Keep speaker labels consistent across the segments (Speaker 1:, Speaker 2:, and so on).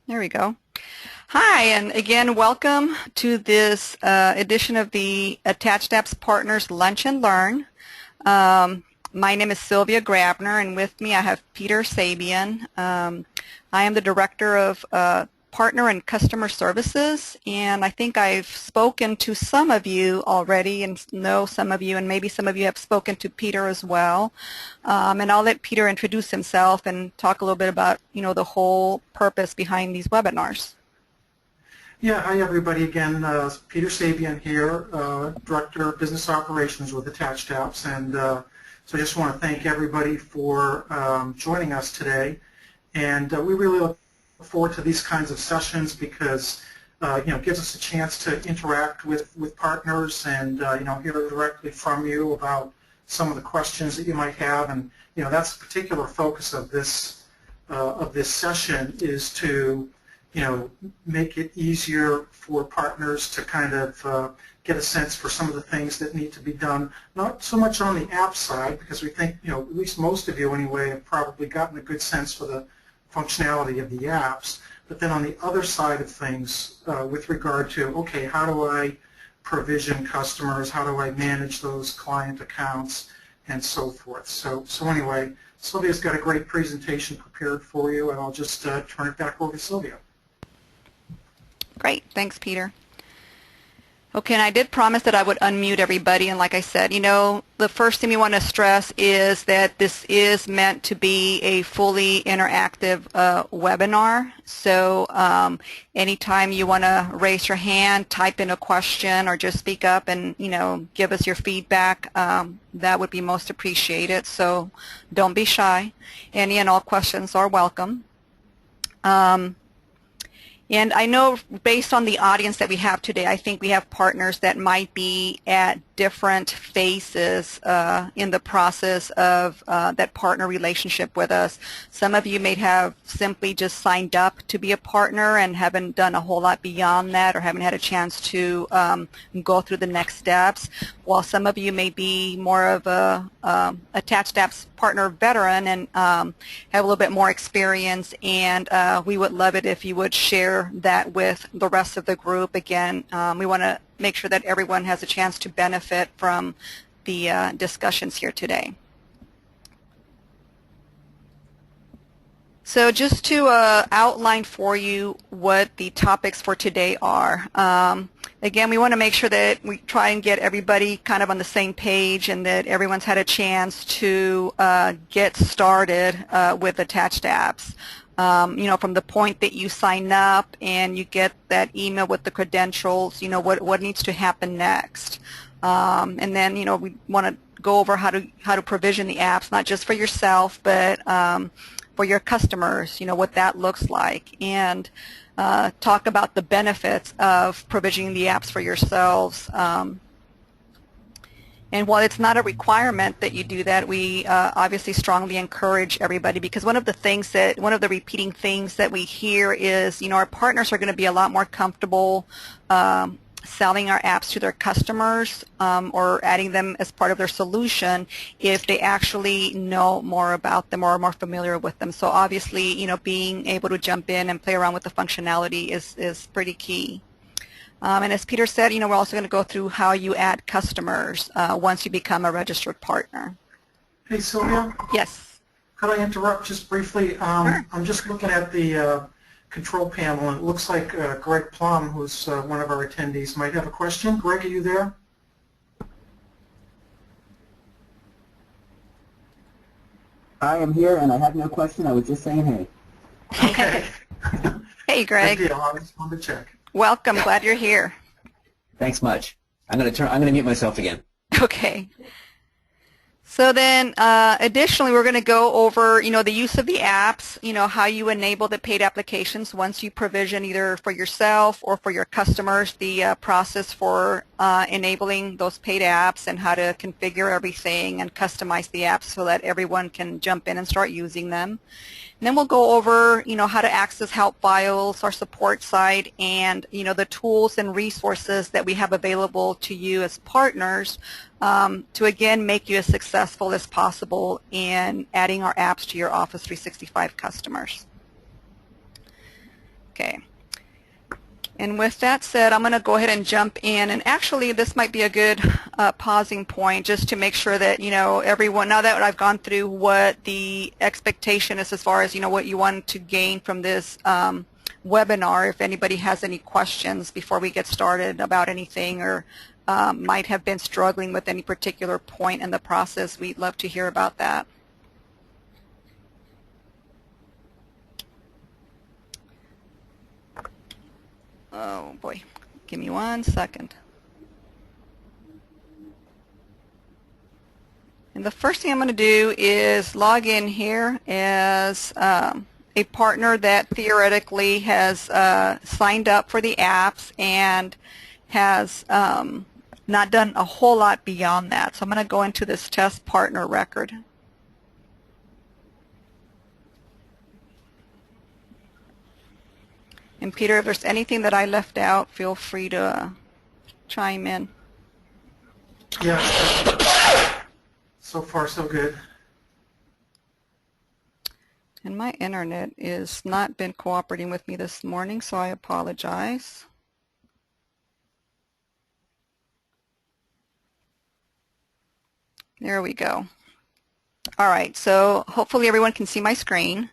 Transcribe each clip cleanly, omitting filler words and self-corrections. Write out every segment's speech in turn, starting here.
Speaker 1: There we go. Hi, and again, welcome to this edition of the Attached Apps Partners Lunch and Learn. My name is Sylvia Grabner, and with me I have Peter Sabian. I am the Director of Partner and Customer Services, and I think I've spoken to some of you already and know some of you, and maybe some of you have spoken to Peter as well. And I'll let Peter introduce himself and talk a little bit about, the whole purpose behind these webinars.
Speaker 2: Yeah, hi everybody again. Peter Sabian here, Director of Business Operations with Attached Apps, and so I just want to thank everybody for joining us today. And we really look forward to these kinds of sessions because it gives us a chance to interact with partners and hear directly from you about some of the questions that you might have. And that's the particular focus of this session, is to make it easier for partners to kind of get a sense for some of the things that need to be done, not so much on the app side, because we think, at least most of you anyway, have probably gotten a good sense for the functionality of the apps, but then on the other side of things with regard to, okay, how do I provision customers, how do I manage those client accounts, and so forth. So anyway, Sylvia's got a great presentation prepared for you, and I'll just turn it back over to Sylvia.
Speaker 1: Great. Thanks, Peter. Okay, and I did promise that I would unmute everybody, and like I said, the first thing we want to stress is that this is meant to be a fully interactive webinar. So anytime you want to raise your hand, type in a question, or just speak up and, give us your feedback, that would be most appreciated. So don't be shy. Any and all questions are welcome. And I know based on the audience that we have today, I think we have partners that might be at different phases in the process of that partner relationship with us. Some of you may have simply just signed up to be a partner and haven't done a whole lot beyond that, or haven't had a chance to go through the next steps, while some of you may be more of a Attached Apps partner veteran and have a little bit more experience, and we would love it if you would share that with the rest of the group. Again, we want to make sure that everyone has a chance to benefit from the discussions here today. So just to outline for you what the topics for today are. Again, we want to make sure that we try and get everybody kind of on the same page, and that everyone's had a chance to get started with Attached Apps. From the point that you sign up and you get that email with the credentials, what needs to happen next. And then, we want to go over how to provision the apps, not just for yourself, but for your customers, what that looks like, and talk about the benefits of provisioning the apps for yourselves. And while it's not a requirement that you do that, we obviously strongly encourage everybody, because one of the repeating things that we hear is, our partners are going to be a lot more comfortable selling our apps to their customers or adding them as part of their solution if they actually know more about them or are more familiar with them. So obviously, being able to jump in and play around with the functionality is pretty key. And as Peter said, we're also going to go through how you add customers once you become a registered partner.
Speaker 2: Hey, Sylvia?
Speaker 1: Yes.
Speaker 2: Could I interrupt just briefly?
Speaker 1: Sure.
Speaker 2: I'm just looking at the control panel, and it looks like Greg Plum, who's one of our attendees, might have a question. Greg, are you there?
Speaker 3: I am here, and I have no question. I was just saying hey.
Speaker 2: Okay.
Speaker 1: Hey, Greg.
Speaker 2: Good deal. I just wanted to check.
Speaker 1: Welcome. Glad you're here.
Speaker 3: Thanks much. I'm gonna mute myself again.
Speaker 1: Okay. So then, additionally, we're going to go over, the use of the apps, how you enable the paid applications once you provision either for yourself or for your customers, the process for enabling those paid apps, and how to configure everything and customize the apps so that everyone can jump in and start using them. And then we'll go over, how to access help files, our support site, and, the tools and resources that we have available to you as partners to, again, make you as successful as possible in adding our apps to your Office 365 customers. Okay. And with that said, I'm going to go ahead and jump in. And actually, this might be a good pausing point just to make sure that, everyone, now that I've gone through what the expectation is as far as, what you want to gain from this webinar, if anybody has any questions before we get started about anything or might have been struggling with any particular point in the process, we'd love to hear about that. Oh boy, give me 1 second. And the first thing I'm going to do is log in here as a partner that theoretically has signed up for the apps and has not done a whole lot beyond that. So I'm going to go into this test partner record. And Peter, if there's anything that I left out, feel free to chime in.
Speaker 2: Yeah, so far so good.
Speaker 1: And my internet has not been cooperating with me this morning, so I apologize. There we go. All right, so hopefully everyone can see my screen.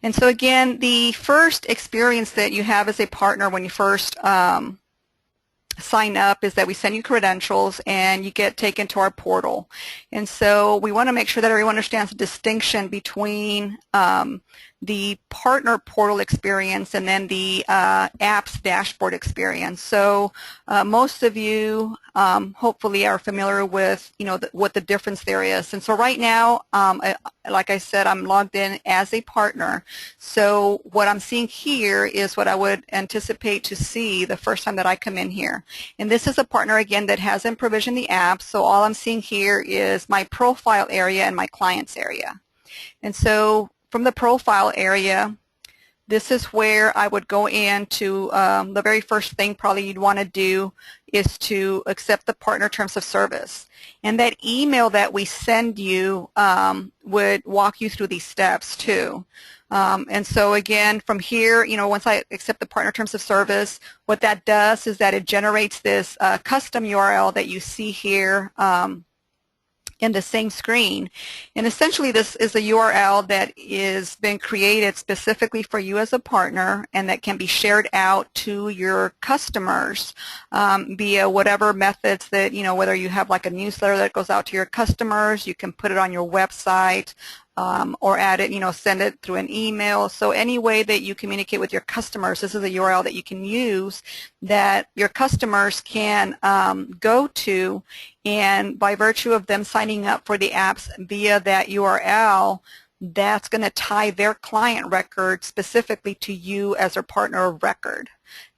Speaker 1: And so again, the first experience that you have as a partner when you first sign up is that we send you credentials and you get taken to our portal. And so we want to make sure that everyone understands the distinction between the partner portal experience and then the apps dashboard experience. So most of you hopefully are familiar with what the difference there is. And so right now, like I said, I'm logged in as a partner. So what I'm seeing here is what I would anticipate to see the first time that I come in here. And this is a partner again that hasn't provisioned the app. So all I'm seeing here is my profile area and my clients area. And so from the profile area, this is where I would go into the very first thing probably you'd want to do is to accept the partner terms of service. And that email that we send you would walk you through these steps too. And so again, from here, once I accept the partner terms of service, what that does is that it generates this custom URL that you see here in the same screen. And essentially this is a URL that is been created specifically for you as a partner and that can be shared out to your customers via whatever methods that, whether you have like a newsletter that goes out to your customers, you can put it on your website, or add it, send it through an email. So any way that you communicate with your customers, this is a URL that you can use that your customers can go to, and by virtue of them signing up for the apps via that URL, that's going to tie their client record specifically to you as their partner of record.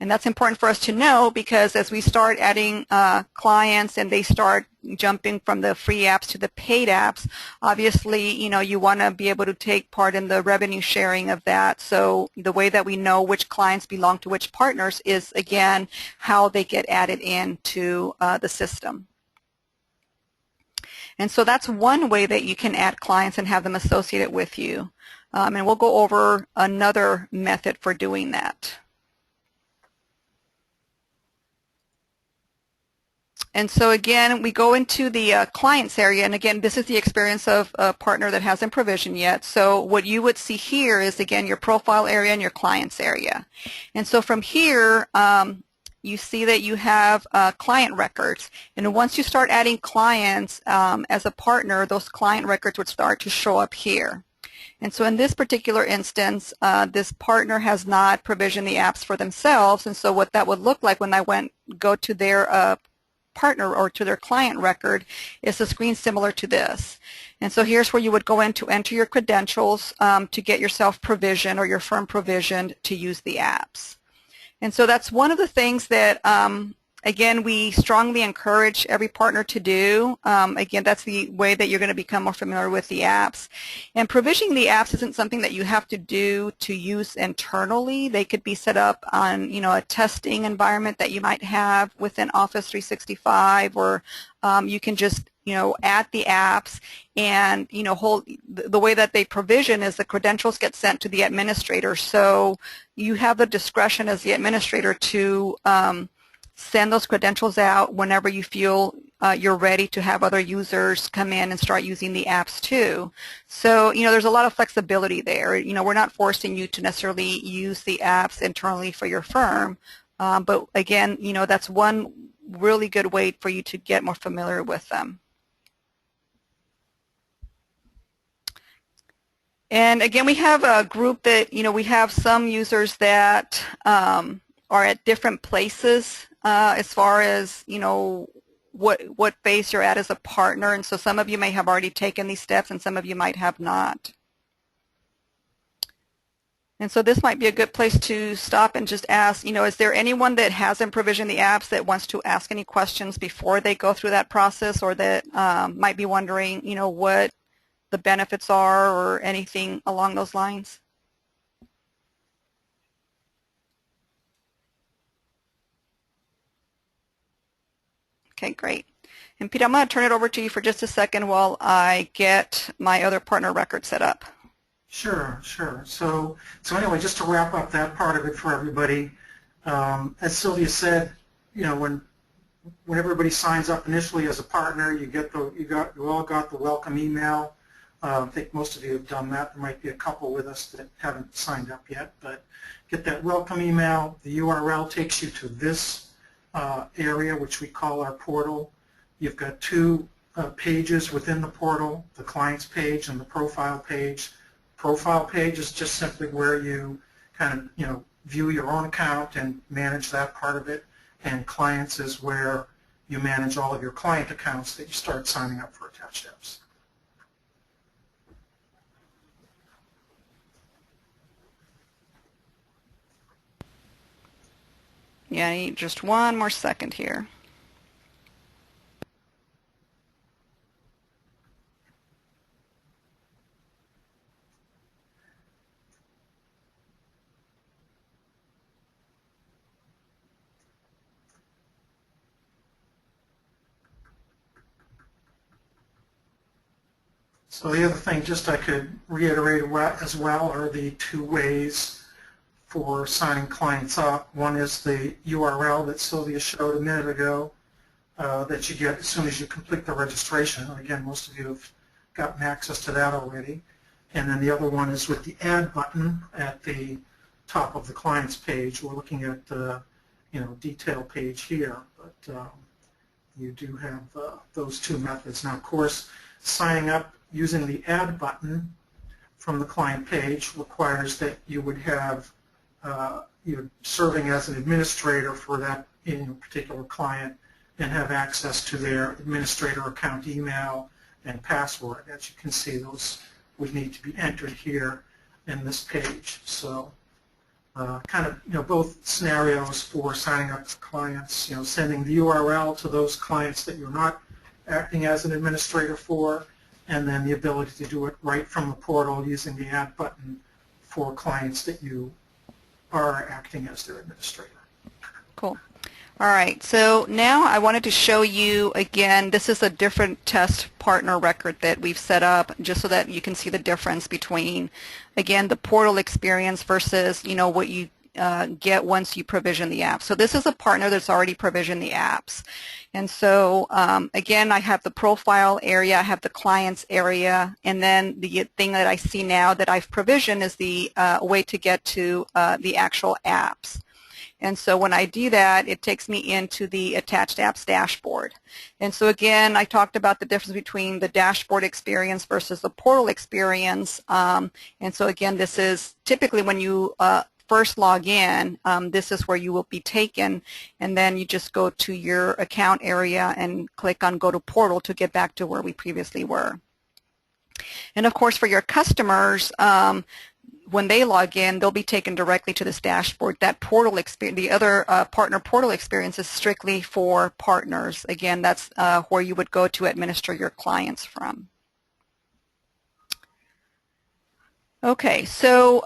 Speaker 1: And that's important for us to know because as we start adding clients and they start jumping from the free apps to the paid apps, obviously, you want to be able to take part in the revenue sharing of that. So the way that we know which clients belong to which partners is, again, how they get added into the system. And so that's one way that you can add clients and have them associated with you. And we'll go over another method for doing that. And so again, we go into the clients area, and again, this is the experience of a partner that hasn't provisioned yet. So what you would see here is, again, your profile area and your clients area. And so from here, you see that you have client records. And once you start adding clients as a partner, those client records would start to show up here. And so in this particular instance, this partner has not provisioned the apps for themselves. And so what that would look like when I go to their partner or to their client record is a screen similar to this. And so here's where you would go in to enter your credentials to get yourself provisioned or your firm provisioned to use the apps. And so that's one of the things that Again, we strongly encourage every partner to do. Again, that's the way that you're going to become more familiar with the apps. And provisioning the apps isn't something that you have to do to use internally. They could be set up on, a testing environment that you might have within Office 365, or you can just, add the apps, and, the way that they provision is the credentials get sent to the administrator. So you have the discretion as the administrator to send those credentials out whenever you feel you're ready to have other users come in and start using the apps too. So, there's a lot of flexibility there. We're not forcing you to necessarily use the apps internally for your firm, but again, that's one really good way for you to get more familiar with them. And again, we have a group that, we have some users that are at different places as far as, what phase you're at as a partner. And so some of you may have already taken these steps and some of you might have not. And so this might be a good place to stop and just ask, is there anyone that hasn't provisioned the apps that wants to ask any questions before they go through that process, or that might be wondering, what the benefits are or anything along those lines? Okay, great. And Pete, I'm going to turn it over to you for just a second while I get my other partner record set up.
Speaker 2: Sure. So anyway, just to wrap up that part of it for everybody, as Sylvia said, when everybody signs up initially as a partner, you all got the welcome email. I think most of you have done that. There might be a couple with us that haven't signed up yet, but get that welcome email. The URL takes you to this area, which we call our portal. You've got two pages within the portal, the clients page and the profile page. Profile page is just simply where you kind of, view your own account and manage that part of it, and clients is where you manage all of your client accounts that you start signing up for Attached Apps.
Speaker 1: Yeah, I need just one more second here.
Speaker 2: So the other thing, just I could reiterate as well, are the two ways for signing clients up. One is the URL that Sylvia showed a minute ago that you get as soon as you complete the registration. Again, most of you have gotten access to that already. And then the other one is with the add button at the top of the clients page. We're looking at the detail page here, but you do have those two methods. Now, of course, signing up using the add button from the client page requires that you would have you're serving as an administrator for that particular client and have access to their administrator account email and password. As you can see, those would need to be entered here in this page. So kind of both scenarios for signing up clients, sending the URL to those clients that you're not acting as an administrator for, and then the ability to do it right from the portal using the add button for clients that you are acting as their administrator.
Speaker 1: Cool. All right, so now I wanted to show you again, this is a different test partner record that we've set up just so that you can see the difference between, again, the portal experience versus, what you get once you provision the app. So this is a partner that's already provisioned the apps. And so, again, I have the profile area, I have the clients area, and then the thing that I see now that I've provisioned is the way to get to the actual apps. And so when I do that, it takes me into the Attached Apps dashboard. And so again, I talked about the difference between the dashboard experience versus the portal experience. And so again, this is typically when you first log in, this is where you will be taken, and then you just go to your account area and click on Go to Portal to get back to where we previously were. And of course, for your customers, when they log in, they'll be taken directly to this dashboard. That portal experience, the other partner portal experience, is strictly for partners. Again, that's where you would go to administer your clients from. Okay, so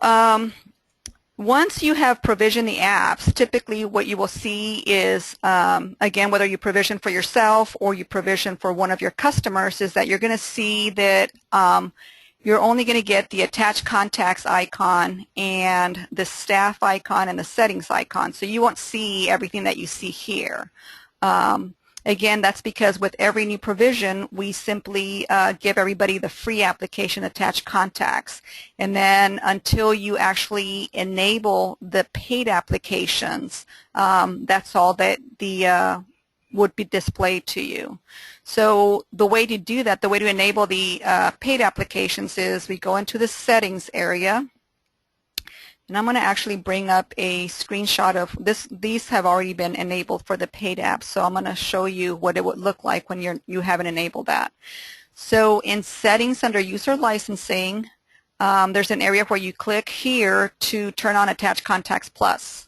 Speaker 1: once you have provisioned the apps, typically what you will see is, again, whether you provision for yourself or you provision for one of your customers, is that you're going to see that you're only going to get the attached contacts icon and the staff icon and the settings icon. So you won't see everything that you see here. Again, that's because with every new provision, we simply give everybody the free application attached contacts. And then until you actually enable the paid applications, that's all that the would be displayed to you. So the way to do that, the way to enable the paid applications is we go into the settings area. And I'm going to actually bring up a screenshot of this. These have already been enabled for the paid apps, so I'm going to show you what it would look like when you haven't enabled that. So in settings under user licensing, there's an area where you click here to turn on Attached Contacts Plus.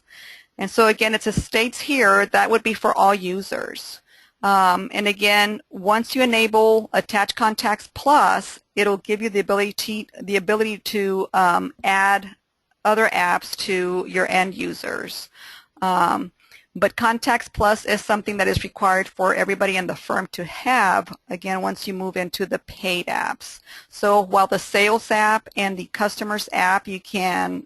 Speaker 1: And so again, it states here that would be for all users. And again, once you enable Attached Contacts Plus, it'll give you the ability to add other apps to your end users. But Contacts Plus is something that is required for everybody in the firm to have, again, once you move into the paid apps. So while the sales app and the customers app, you can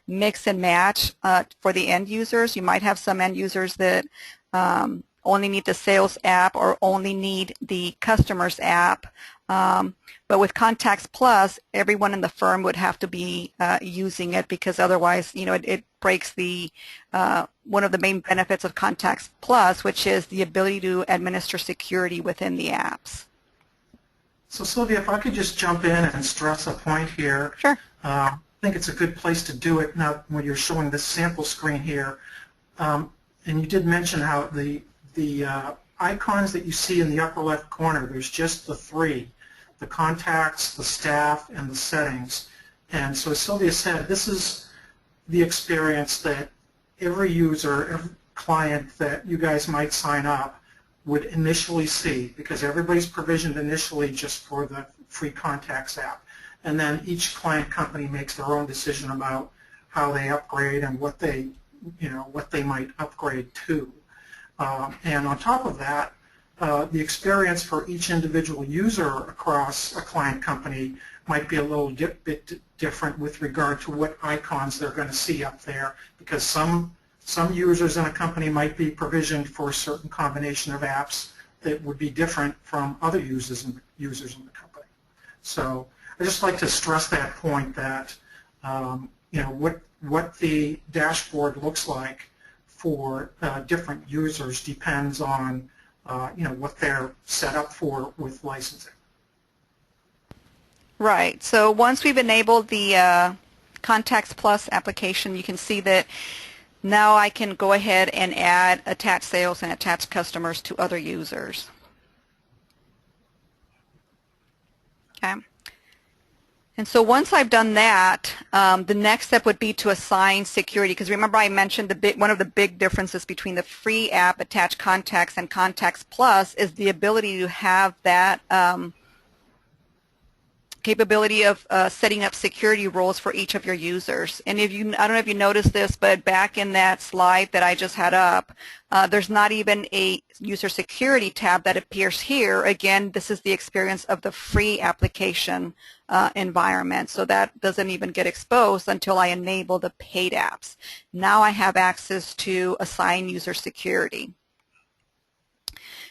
Speaker 1: mix and match for the end users. You might have some end users that only need the sales app or only need the customers app. But with Contacts Plus, everyone in the firm would have to be using it, because otherwise, it breaks the one of the main benefits of Contacts Plus, which is the ability to administer security within the apps.
Speaker 2: So Sylvia, if I could just jump in and stress a point here.
Speaker 1: Sure.
Speaker 2: I think it's a good place to do it now when you're showing this sample screen here. And you did mention how the icons that you see in the upper left corner, there's just the three: the contacts, the staff, and the settings. And so as Sylvia said, this is the experience that every user, every client that you guys might sign up would initially see, because everybody's provisioned initially just for the free contacts app. And then each client company makes their own decision about how they upgrade and what they might upgrade to. And on top of that, the experience for each individual user across a client company might be a little bit different with regard to what icons they're going to see up there, because some users in a company might be provisioned for a certain combination of apps that would be different from other users in the company. So I just like to stress that point that what the dashboard looks like for different users depends on what they're set up for with licensing.
Speaker 1: Right. So once we've enabled the Contacts Plus application, you can see that now I can go ahead and add attached sales and attached customers to other users. Okay. And so once I've done that, the next step would be to assign security, because remember I mentioned one of the big differences between the free app, Attached Contacts, and Contacts Plus is the ability to have that capability of setting up security roles for each of your users. And I don't know if you noticed this, but back in that slide that I just had up, there's not even a user security tab that appears here. Again, this is the experience of the free application environment, so that doesn't even get exposed until I enable the paid apps. Now I have access to assign user security.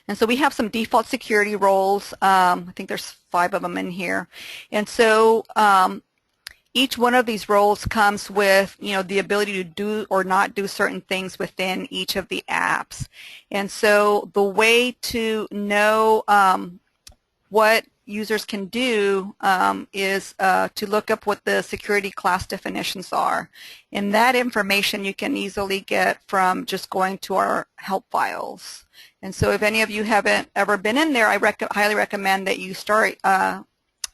Speaker 1: And so we have some default security roles. I think there's 5 of them in here. And so each one of these roles comes with, the ability to do or not do certain things within each of the apps. And so the way to know what users can do is to look up what the security class definitions are. And that information you can easily get from just going to our help files. And so if any of you haven't ever been in there, I highly recommend that you start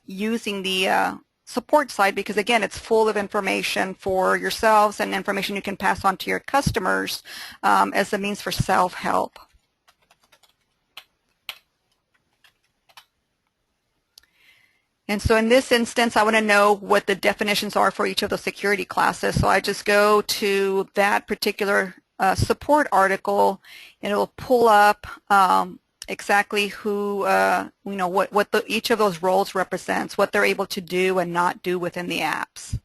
Speaker 1: using the support side because, again, it's full of information for yourselves and information you can pass on to your customers as a means for self-help. And so in this instance, I want to know what the definitions are for each of the security classes. So I just go to that particular support article, and it will pull up exactly who, what each of those roles represents, what they're able to do and not do within the apps.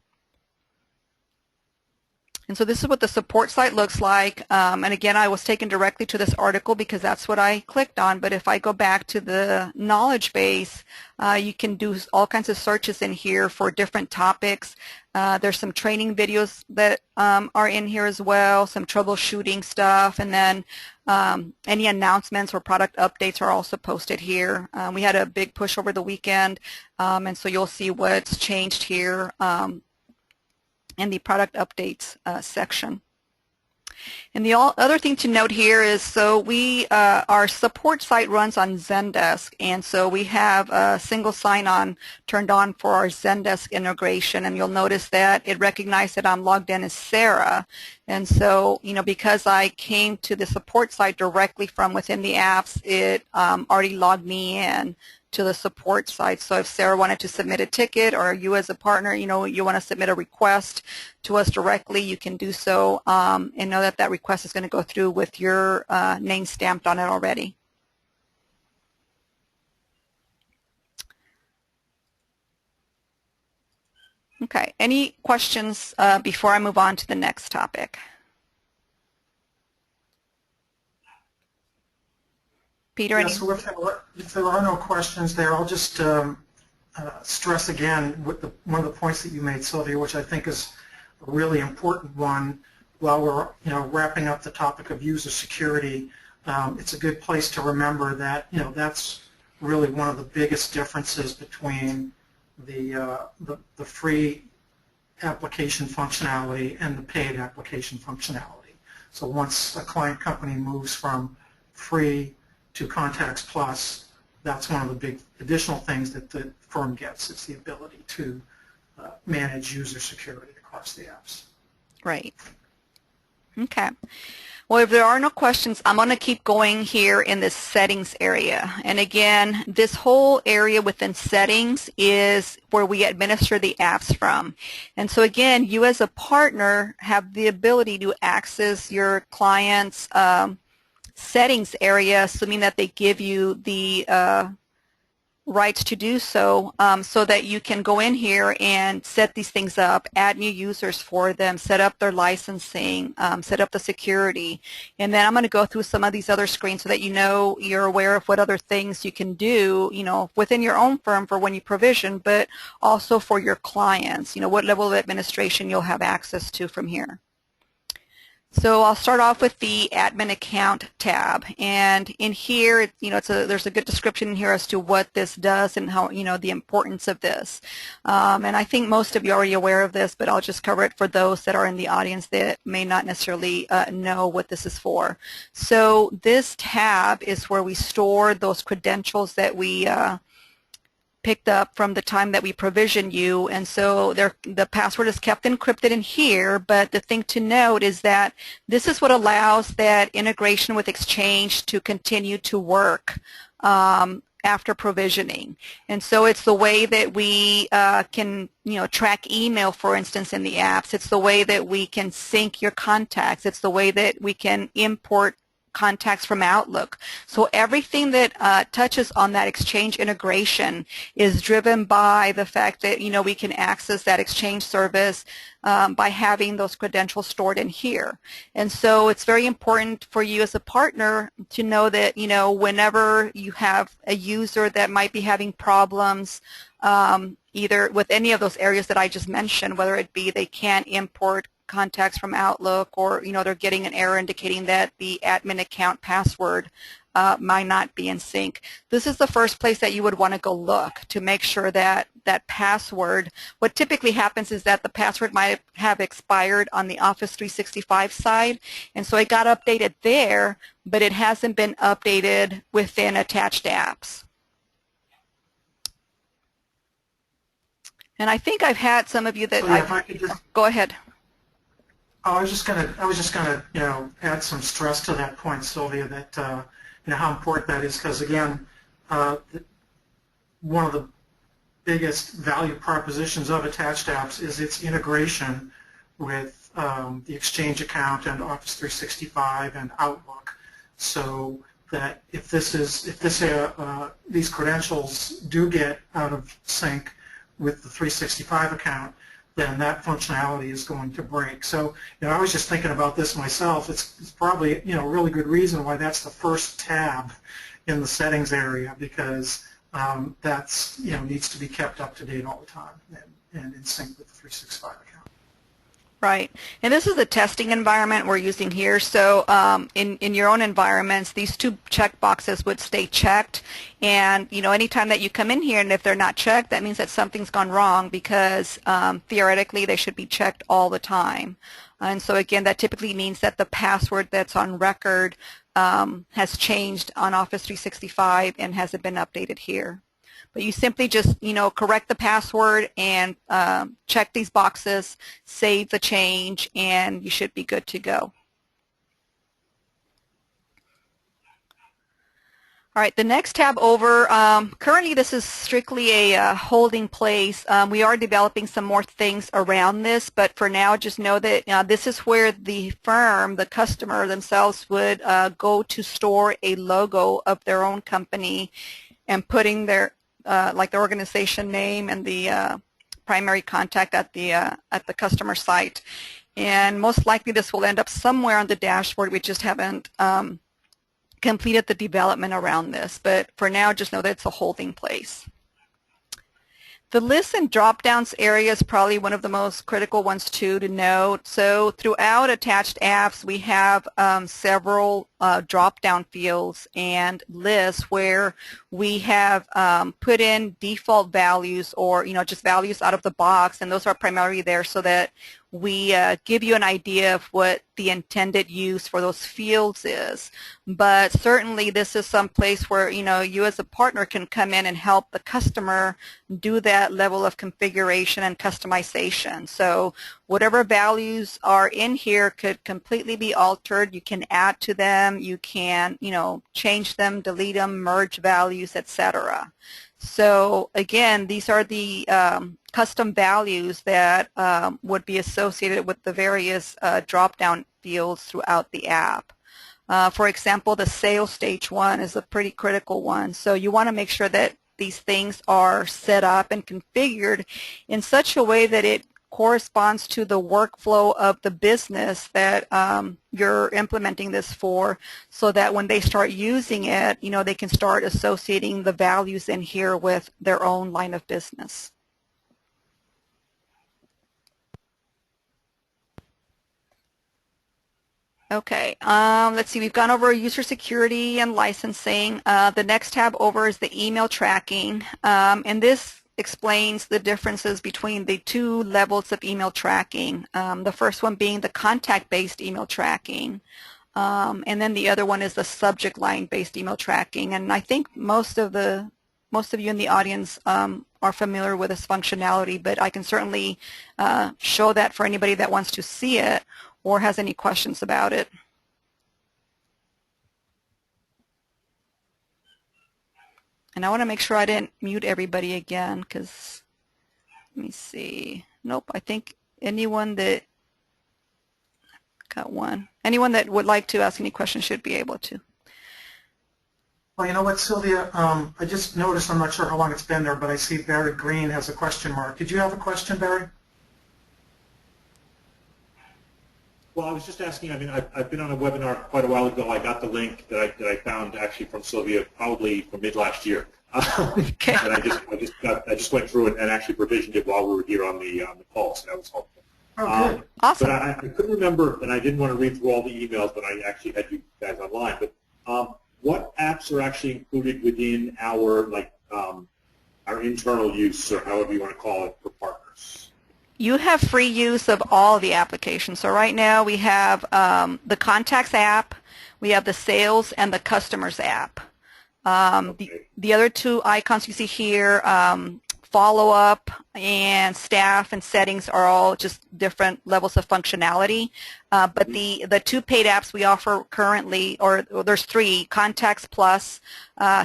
Speaker 1: And so this is what the support site looks like. And again, I was taken directly to this article because that's what I clicked on. But if I go back to the knowledge base, you can do all kinds of searches in here for different topics. There's some training videos that are in here as well, some troubleshooting stuff, and then any announcements or product updates are also posted here. We had a big push over the weekend, and so you'll see what's changed here in the product updates section. And the other thing to note here is, so our support site runs on Zendesk, and so we have a single sign-on turned on for our Zendesk integration, and you'll notice that it recognized that I'm logged in as Sarah. And so, because I came to the support site directly from within the apps, it already logged me in to the support site. So if Sarah wanted to submit a ticket, or you as a partner, you want to submit a request to us directly, you can do so, and know that that request is going to go through with your name stamped on it already. Okay, any questions before I move on to the next topic? Peter,
Speaker 2: yeah, so if there are no questions there, I'll just stress again one of the points that you made, Sylvia, which I think is a really important one. While we're wrapping up the topic of user security, it's a good place to remember that that's really one of the biggest differences between the free application functionality and the paid application functionality. So once a client company moves from free to Contacts Plus, that's one of the big additional things that the firm gets. It's the ability to manage user security across the apps.
Speaker 1: Right. Okay. Well, if there are no questions, I'm going to keep going here in this settings area. And again, this whole area within settings is where we administer the apps from. And so again, you as a partner have the ability to access your client's settings area, assuming that they give you the rights to do so, so that you can go in here and set these things up, add new users for them, set up their licensing, set up the security. And then I'm going to go through some of these other screens so that you're aware of what other things you can do, within your own firm for when you provision, but also for your clients, what level of administration you'll have access to from here. So I'll start off with the admin account tab, and in here, there's a good description in here as to what this does and how, the importance of this. And I think most of you are already aware of this, but I'll just cover it for those that are in the audience that may not necessarily know what this is for. So this tab is where we store those credentials that we picked up from the time that we provision you, and so the password is kept encrypted in here, but the thing to note is that this is what allows that integration with Exchange to continue to work after provisioning. And so it's the way that we can track email, for instance, in the apps. It's the way that we can sync your contacts. It's the way that we can import contacts from Outlook. So everything that touches on that Exchange integration is driven by the fact that we can access that Exchange service by having those credentials stored in here. And so it's very important for you as a partner to know that whenever you have a user that might be having problems either with any of those areas that I just mentioned, whether it be they can't import contacts from Outlook, or they're getting an error indicating that the admin account password might not be in sync. This is the first place that you would want to go look to make sure that that password, what typically happens is that the password might have expired on the Office 365 side, and so it got updated there, but it hasn't been updated within attached apps. And I think I've had some of you that
Speaker 2: So yeah, if I could just,
Speaker 1: go ahead.
Speaker 2: oh, I was just gonna, add some stress to that point, Sylvia, that, how important that is, because again, one of the biggest value propositions of attached apps is its integration with the Exchange account and Office 365 and Outlook, so that if these credentials do get out of sync with the 365 account, then that functionality is going to break. So, I was just thinking about this myself. It's probably, a really good reason why that's the first tab in the settings area, because that's, needs to be kept up to date all the time and in sync with the 365 account.
Speaker 1: Right. And this is the testing environment we're using here. So in your own environments, these two check boxes would stay checked. And, anytime that you come in here and if they're not checked, that means that something's gone wrong, because theoretically they should be checked all the time. And so, again, that typically means that the password that's on record has changed on Office 365 and hasn't been updated here. But you simply just, correct the password and check these boxes, save the change, and you should be good to go. All right, the next tab over, currently this is strictly a holding place. We are developing some more things around this, but for now just know that this is where the firm, the customer themselves, would go to store a logo of their own company and putting their like the organization name and the primary contact at the customer site. And most likely this will end up somewhere on the dashboard. We just haven't completed the development around this, but for now just know that it's a holding place. The lists and drop-downs area is probably one of the most critical ones too to note. So throughout attached apps, we have several drop-down fields and lists where we have put in default values, or just values out of the box, and those are primarily there so that we give you an idea of what the intended use for those fields is. But certainly this is some place where you as a partner can come in and help the customer do that level of configuration and customization. So whatever values are in here could completely be altered. You can add to them, you can change them, delete them, merge values, etc. So again, these are the custom values that would be associated with the various drop-down fields throughout the app. For example, the sales stage one is a pretty critical one. So you want to make sure that these things are set up and configured in such a way that it corresponds to the workflow of the business that you're implementing this for, so that when they start using it, they can start associating the values in here with their own line of business. Okay, let's see, we've gone over user security and licensing. The next tab over is the email tracking, and this explains the differences between the two levels of email tracking. The first one being the contact-based email tracking, and then the other one is the subject line-based email tracking. And I think most of you in the audience are familiar with this functionality, but I can certainly show that for anybody that wants to see it or has any questions about it. And I want to make sure I didn't mute everybody again, because let me see. Nope, I think anyone that got one. Anyone that would like to ask any questions should be able to.
Speaker 2: Well, you know what, Sylvia? I just noticed, I'm not sure how long it's been there, but I see Barry Green has a question mark. Did you have a question, Barry?
Speaker 4: Well, I was just asking. I mean, I've been on a webinar quite a while ago. I got the link that I found actually from Sylvia, probably from mid last year.
Speaker 1: Okay.
Speaker 4: And I just went through it and actually provisioned it while we were here on the call, so that was helpful.
Speaker 2: Oh, good.
Speaker 1: Awesome.
Speaker 4: But I couldn't remember, and I didn't want to read through all the emails, but I actually had you guys online. But what apps are actually included within our our internal use, or however you want to call it, for partners?
Speaker 1: You have free use of all the applications. So right now we have the Contacts app, we have the Sales and the Customers app.
Speaker 4: Okay.
Speaker 1: The other two icons you see here, follow-up and staff and settings are all just different levels of functionality. But the two paid apps we offer currently, or there's three: Contacts Plus,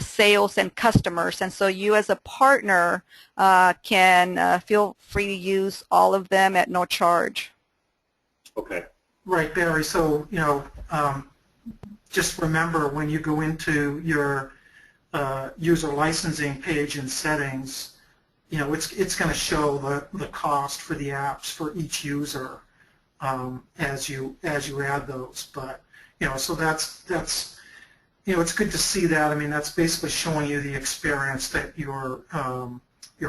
Speaker 1: Sales, and Customers. And so you as a partner can feel free to use all of them at no charge.
Speaker 4: Okay.
Speaker 2: Right, Barry. So, just remember when you go into your user licensing page in settings, it's going to show the cost for the apps for each user as you add those. But so that's it's good to see that. I mean, that's basically showing you the experience that your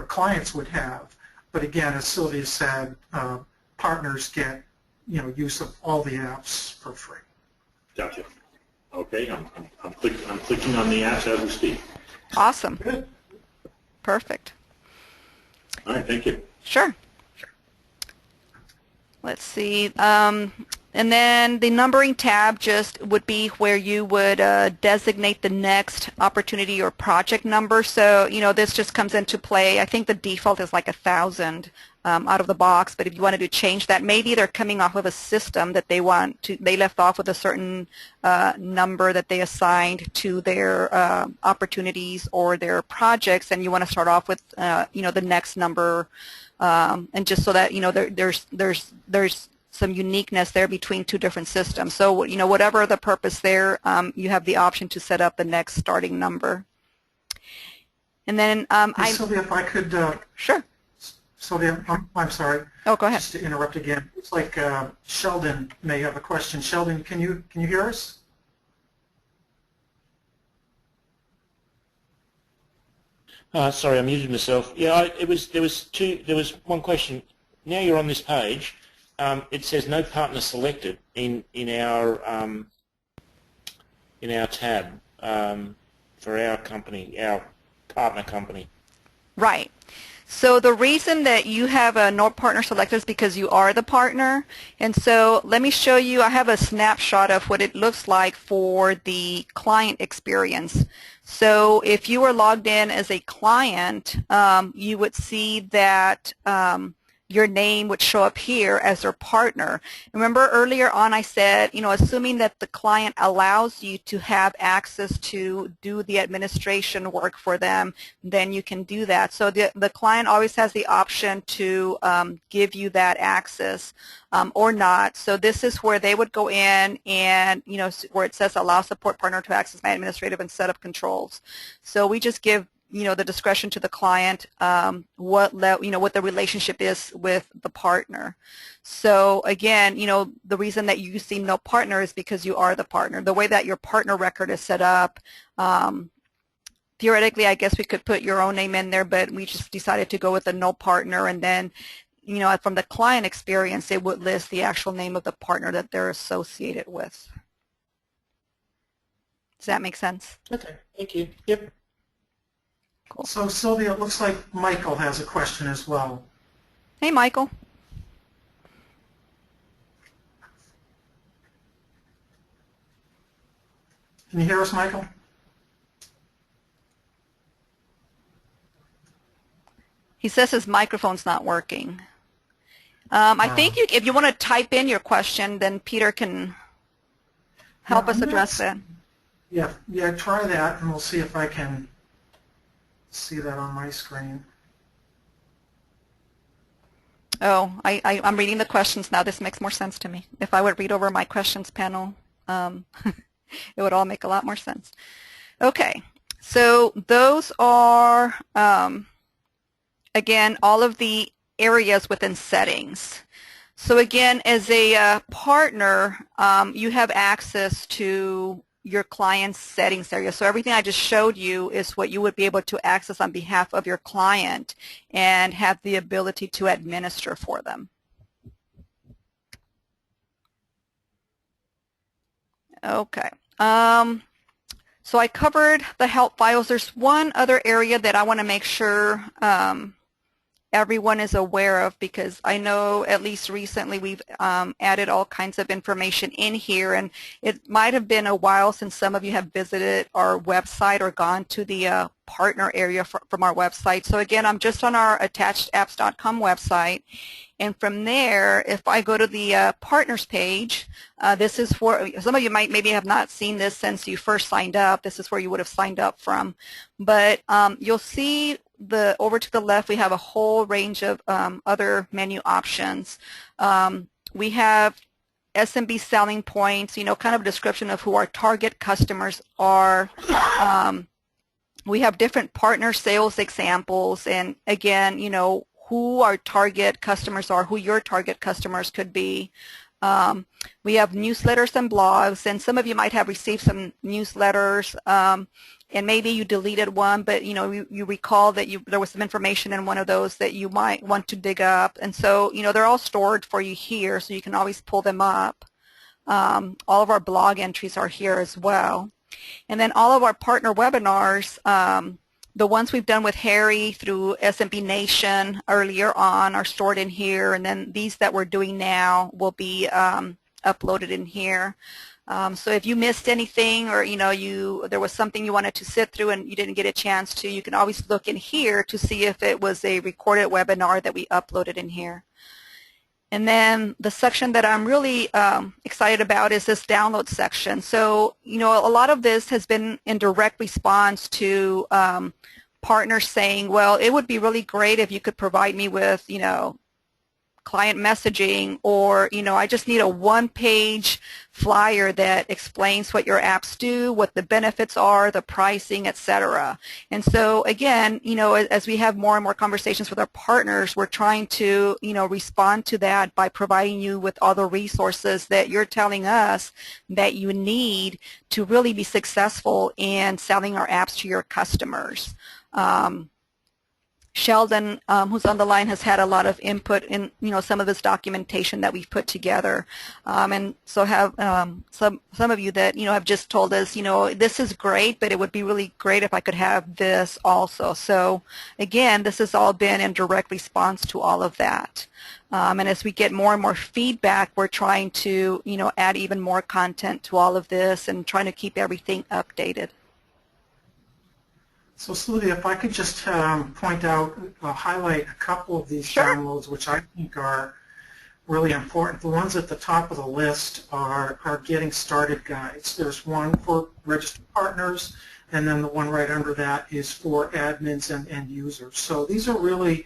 Speaker 2: clients would have. But again, as Sylvia said, partners get use of all the apps for free.
Speaker 4: Gotcha. Okay, I'm clicking on the apps as we speak.
Speaker 1: Awesome.
Speaker 2: Good.
Speaker 1: Perfect.
Speaker 4: All right, thank you.
Speaker 1: Sure. Let's see. And then the numbering tab just would be where you would designate the next opportunity or project number. So, this just comes into play. I think the default is like 1,000 out of the box, but if you wanted to change that, maybe they're coming off of a system that they left off with a certain number that they assigned to their opportunities or their projects, and you want to start off with, the next number, and just so that, there's some uniqueness there between two different systems. So, whatever the purpose there, you have the option to set up the next starting number. And then
Speaker 2: Sylvia, if I could.
Speaker 1: Sure.
Speaker 2: Sylvia, I'm sorry.
Speaker 1: Oh, go ahead.
Speaker 2: Just to interrupt again. It's like Sheldon may have a question. Sheldon, can you hear us?
Speaker 5: Sorry, I muted myself. Yeah, there was one question. Now you're on this page. It says no partner selected in our tab for our company, our partner company.
Speaker 1: Right. So the reason that you have a no partner selected is because you are the partner. And so let me show you, I have a snapshot of what it looks like for the client experience. So if you were logged in as a client, you would see that your name would show up here as their partner. Remember earlier on I said, assuming that the client allows you to have access to do the administration work for them, then you can do that. So the client always has the option to give you that access or not. So this is where they would go in and, where it says allow support partner to access my administrative and setup controls. So we just give the discretion to the client, what the relationship is with the partner. So again, the reason that you see no partner is because you are the partner. The way that your partner record is set up, theoretically, I guess we could put your own name in there, but we just decided to go with a no partner, and then, from the client experience, it would list the actual name of the partner that they're associated with. Does that make sense?
Speaker 5: Okay, thank you. Yep.
Speaker 1: Cool.
Speaker 2: So Sylvia, it looks like Michael has a question as well.
Speaker 1: Hey, Michael.
Speaker 2: Can you hear us, Michael?
Speaker 1: He says his microphone's not working. I think if you want to type in your question, then Peter can help us address that.
Speaker 2: Yeah, try that, and we'll see if I can see that on my screen.
Speaker 1: Oh, I'm reading the questions now. This makes more sense to me. If I would read over my questions panel, it would all make a lot more sense. Okay, so those are, again, all of the areas within settings. So again, as a partner, you have access to your client's settings area. So everything I just showed you is what you would be able to access on behalf of your client and have the ability to administer for them. Okay. So I covered the help files. There's one other area that I want to make sure everyone is aware of, because I know at least recently we've added all kinds of information in here, and it might have been a while since some of you have visited our website or gone to the partner area from our website. So again, I'm just on our attachedapps.com website, and from there, if I go to the partners page, this is for, some of you might maybe have not seen this since you first signed up. This is where you would have signed up from. But you'll see over to the left, we have a whole range of other menu options. We have SMB selling points, kind of a description of who our target customers are. We have different partner sales examples, and again, who our target customers are, who your target customers could be. We have newsletters and blogs, and some of you might have received some newsletters, and maybe you deleted one, but you recall that there was some information in one of those that you might want to dig up, and so they're all stored for you here, so you can always pull them up. All of our blog entries are here as well, and then all of our partner webinars. The ones we've done with Harry through SMB Nation earlier on are stored in here, and then these that we're doing now will be uploaded in here. So if you missed anything, or there was something you wanted to sit through and you didn't get a chance to, you can always look in here to see if it was a recorded webinar that we uploaded in here. And then the section that I'm really excited about is this download section. So, a lot of this has been in direct response to partners saying, well, it would be really great if you could provide me with, client messaging, or, I just need a one-page flyer that explains what your apps do, what the benefits are, the pricing, etc. And so, again, as we have more and more conversations with our partners, we're trying to, respond to that by providing you with all the resources that you're telling us that you need to really be successful in selling our apps to your customers. Sheldon, who's on the line, has had a lot of input in, some of this documentation that we've put together, and so have some of you that have just told us, this is great, but it would be really great if I could have this also. So again, this has all been in direct response to all of that, and as we get more and more feedback, we're trying to add even more content to all of this and trying to keep everything updated.
Speaker 2: So Sylvia, if I could just point out, highlight a couple of these
Speaker 1: Sure.
Speaker 2: downloads, which I think are really important. The ones at the top of the list are getting started guides. There's one for registered partners, and then the one right under that is for admins and end users. So these are really,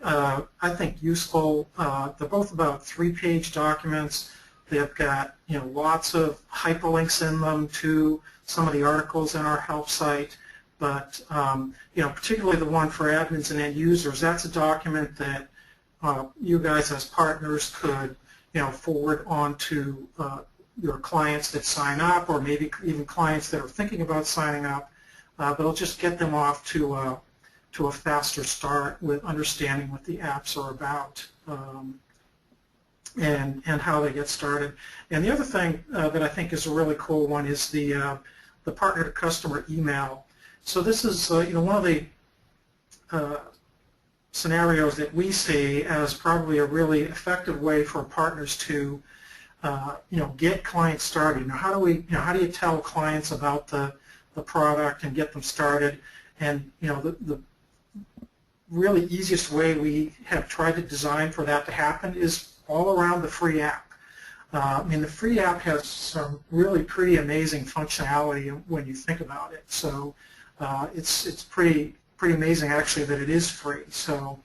Speaker 2: I think, useful. They're both about 3-page documents. They've got lots of hyperlinks in them to some of the articles in our help site. But particularly the one for admins and end users, that's a document that you guys as partners could forward on to your clients that sign up, or maybe even clients that are thinking about signing up. But it'll just get them off to a faster start with understanding what the apps are about and how they get started. And the other thing that I think is a really cool one is the partner to customer email. So this is one of the scenarios that we see as probably a really effective way for partners to get clients started. Now, how do you tell clients about the product and get them started? And the really easiest way we have tried to design for that to happen is all around the free app. The free app has some really pretty amazing functionality when you think about it. So it's pretty amazing actually that it is free. So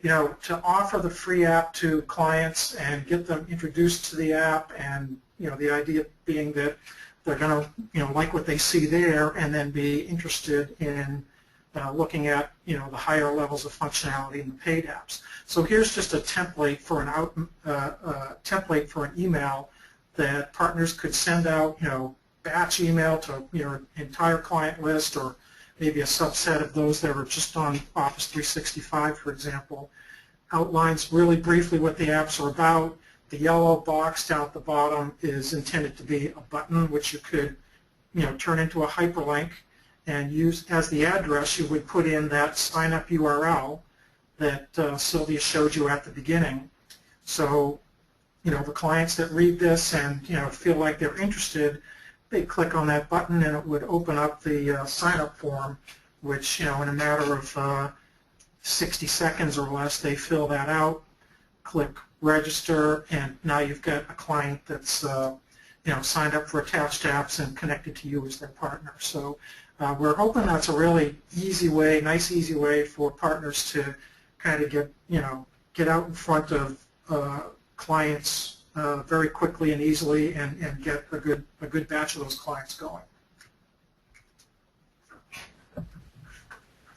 Speaker 2: to offer the free app to clients and get them introduced to the app, and the idea being that they're going to like what they see there and then be interested in looking at the higher levels of functionality in the paid apps. So here's just a template for an email that partners could send out, batch email to your entire client list, or maybe a subset of those that are just on Office 365, for example. Outlines really briefly what the apps are about. The yellow box down at the bottom is intended to be a button, which you could turn into a hyperlink and use as the address. You would put in that sign up URL that Sylvia showed you at the beginning. So, the clients that read this and, feel like they're interested, they click on that button and it would open up the sign-up form, which, in a matter of 60 seconds or less, they fill that out, click register, and now you've got a client that's signed up for Attached Apps and connected to you as their partner. So we're hoping that's a really easy way, nice easy way for partners to kind of get out in front of clients very quickly and easily and get a good batch of those clients going.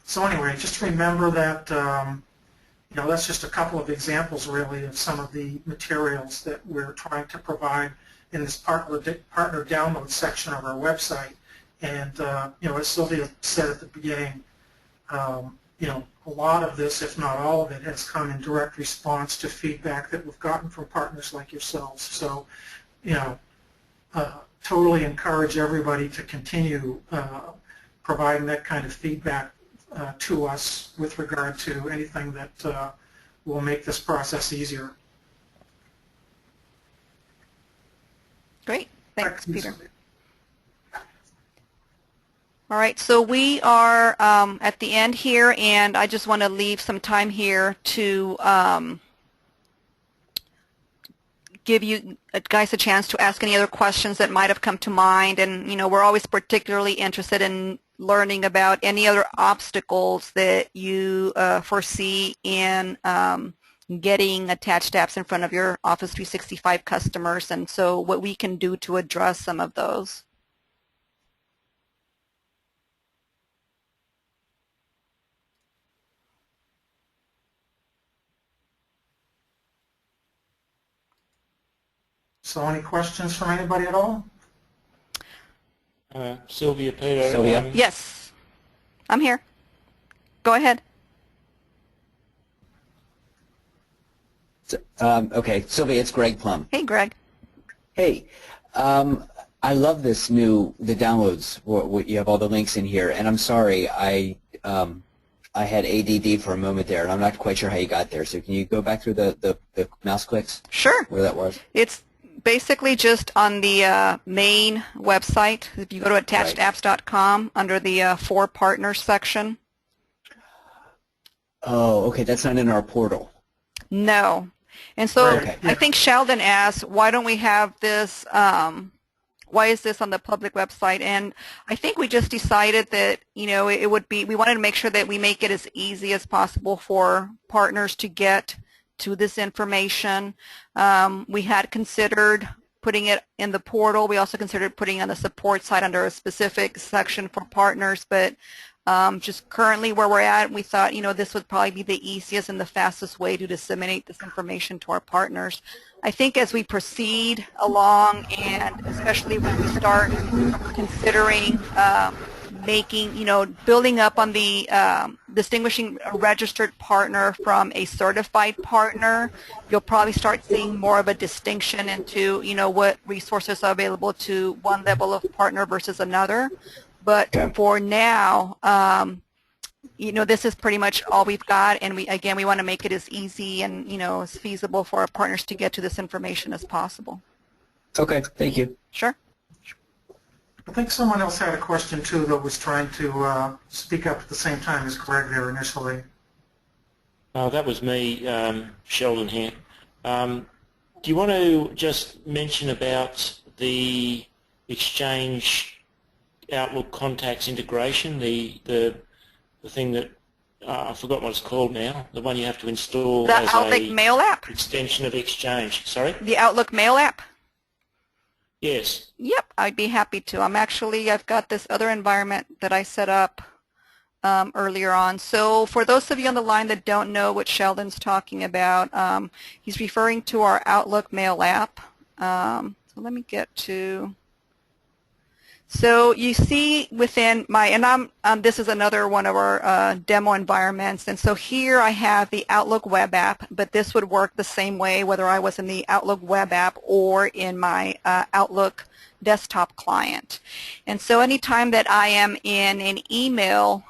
Speaker 2: So anyway, just remember that that's just a couple of examples really of some of the materials that we're trying to provide in this partner download section of our website. And as Sylvia said at the beginning, a lot of this, if not all of it, has come in direct response to feedback that we've gotten from partners like yourselves. So, totally encourage everybody to continue providing that kind of feedback to us with regard to anything that will make this process easier.
Speaker 1: Great. Thanks, Peter. All right, so we are at the end here, and I just want to leave some time here to give you guys a chance to ask any other questions that might have come to mind. And, we're always particularly interested in learning about any other obstacles that you foresee in getting attached apps in front of your Office 365 customers, and so what we can do to address some of those.
Speaker 2: So any questions from anybody at all?
Speaker 5: Sylvia, Peter.
Speaker 3: Sylvia?
Speaker 1: Yes, I'm here. Go ahead.
Speaker 3: Okay, Sylvia, it's Greg Plum.
Speaker 1: Hey, Greg.
Speaker 3: Hey, I love the downloads. What you have all the links in here, and I'm sorry, I had ADD for a moment there, and I'm not quite sure how you got there. So can you go back through the mouse clicks?
Speaker 1: Sure.
Speaker 3: Where that was?
Speaker 1: It's basically just on the main website. If you go to attachedapps.com under the For Partners section.
Speaker 3: Oh, okay, that's not in our portal.
Speaker 1: No. And so
Speaker 3: Okay.
Speaker 1: I think Sheldon asked, why don't we have this, why is this on the public website? And I think we just decided that, it would be, we wanted to make sure that we make it as easy as possible for partners to get to this information. We had considered putting it in the portal. We also considered putting it on the support side under a specific section for partners, but just currently where we're at, we thought, this would probably be the easiest and the fastest way to disseminate this information to our partners. I think as we proceed along, and especially when we start considering making, building up on the distinguishing a registered partner from a certified partner, you'll probably start seeing more of a distinction into, what resources are available to one level of partner versus another. But for now, this is pretty much all we've got, and we want to make it as easy and as feasible for our partners to get to this information as possible.
Speaker 3: Okay, thank you.
Speaker 1: Sure.
Speaker 2: I think someone else had a question too that was trying to speak up at the same time as Greg there initially.
Speaker 5: Oh, that was me, Sheldon here. Do you want to just mention about the Exchange Outlook contacts integration, the thing that I forgot what it's called now, the one you have to install
Speaker 1: The
Speaker 5: as
Speaker 1: Outlook Mail app?
Speaker 5: extension of Exchange. Sorry?
Speaker 1: The Outlook Mail app?
Speaker 5: Yes.
Speaker 1: Yep, I'd be happy to. I've got this other environment that I set up earlier on. So for those of you on the line that don't know what Sheldon's talking about, he's referring to our Outlook Mail app. So let me get to... So you see within my, and this is another one of our demo environments, and so here I have the Outlook web app, but this would work the same way whether I was in the Outlook web app or in my Outlook desktop client. And so anytime that I am in an email